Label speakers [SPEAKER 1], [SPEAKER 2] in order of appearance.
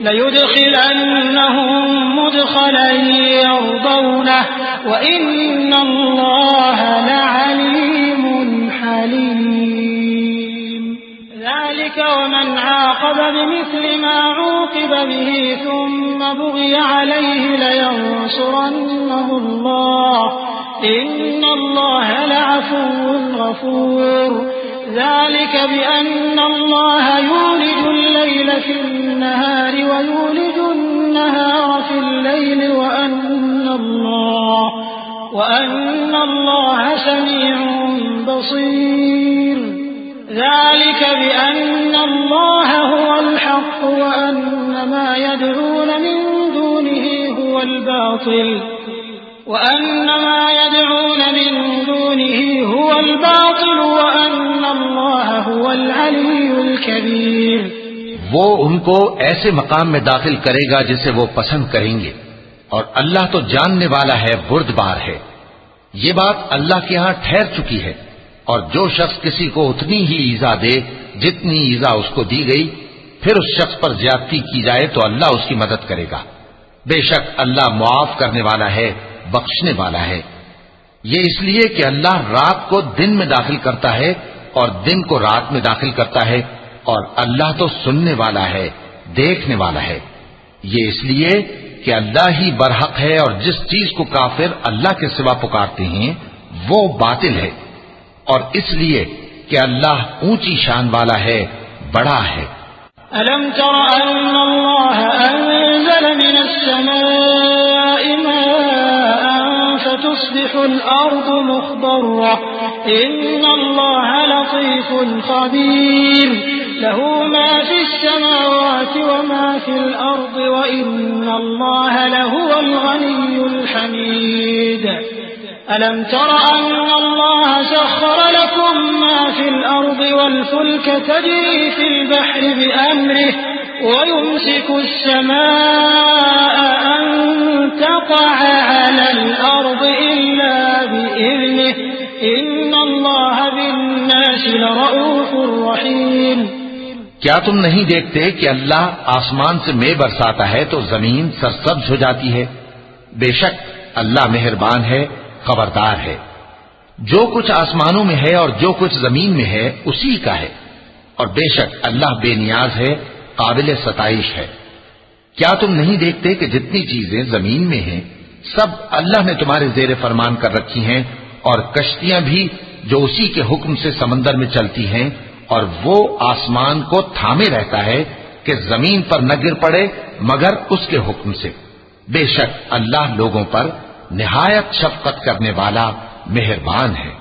[SPEAKER 1] لَيُدْخِلَنَّهُمْ مُدْخَلًا يَرْضَوْنَهُ وَإِنَّ اللَّهَ لَعَلِيمٌ حَلِيمٌ ذَلِكَ وَمَنْ عَاقَبَ بِمِثْلِ مَا عُوقِبَ بِهِ ثُمَّ بُغِيَ عَلَيْهِ لَيَنصُرَنَّهُ اللَّهُ إِنَّ اللَّهَ لَعَفُوٌّ غَفُورٌ ذلك بأن الله يولج الليل في النهار ويولج النهار في الليل وأن الله سميع بصير ذلك بأن الله هو الحق وأن ما يدعون من دونه هو الباطل وأن الله هو العلي الكبير
[SPEAKER 2] وہ ان کو ایسے مقام میں داخل کرے گا جسے وہ پسند کریں گے، اور اللہ تو جاننے والا ہے، بردبار ہے۔ یہ بات اللہ کے ہاں ٹھہر چکی ہے، اور جو شخص کسی کو اتنی ہی ایذا دے جتنی ایذا اس کو دی گئی، پھر اس شخص پر زیادتی کی جائے تو اللہ اس کی مدد کرے گا۔ بے شک اللہ معاف کرنے والا ہے، بخشنے والا ہے۔ یہ اس لیے کہ اللہ رات کو دن میں داخل کرتا ہے اور دن کو رات میں داخل کرتا ہے، اور اللہ تو سننے والا ہے، دیکھنے والا ہے۔ یہ اس لیے کہ اللہ ہی برحق ہے، اور جس چیز کو کافر اللہ کے سوا پکارتے ہیں وہ باطل ہے، اور اس لیے کہ اللہ اونچی شان والا ہے، بڑا ہے۔
[SPEAKER 1] أَلَمْ تَرَ أَنَّ اللَّهَ أَنزَلَ مِنَ السَّمَاءِ مَاءً فَتُصْبِحُ الْأَرْضُ مُخْضَرَّةً إِنَّ اللَّهَ لَطِيفٌ خَبِيرٌ لَهُ مَا فِي السَّمَاوَاتِ وَمَا فِي الْأَرْضِ وَإِنَّ اللَّهَ لَهُوَ الْغَنِيُّ الْحَمِيدُ أَلَمْ تَرَ أَنَّ اللَّهَ سَخَّرَ لَكُم مَّا فِي الْأَرْضِ وَالْفُلْكَ تَجْرِي فِي الْبَحْرِ بِأَمْرِهِ وَيُمْسِكُ السَّمَاءَ أَن تَقَعَ عَلَى الْأَرْضِ إِلَّا بِإِذْنِهِ إِنَّ اللَّهَ بِالنَّاسِ لَرَءُوفٌ رَحِيمٌ
[SPEAKER 2] کیا تم نہیں دیکھتے کہ اللہ آسمان سے مے برساتا ہے تو زمین سرسبز ہو جاتی ہے؟ بے شک اللہ مہربان ہے، خبردار ہے۔ جو کچھ آسمانوں میں ہے اور جو کچھ زمین میں ہے اسی کا ہے، اور بے شک اللہ بے نیاز ہے، قابل ستائش ہے۔ کیا تم نہیں دیکھتے کہ جتنی چیزیں زمین میں ہیں سب اللہ نے تمہارے زیر فرمان کر رکھی ہیں، اور کشتیاں بھی جو اسی کے حکم سے سمندر میں چلتی ہیں، اور وہ آسمان کو تھامے رہتا ہے کہ زمین پر نہ گر پڑے مگر اس کے حکم سے۔ بے شک اللہ لوگوں پر نہایت شفقت کرنے والا، مہربان ہے۔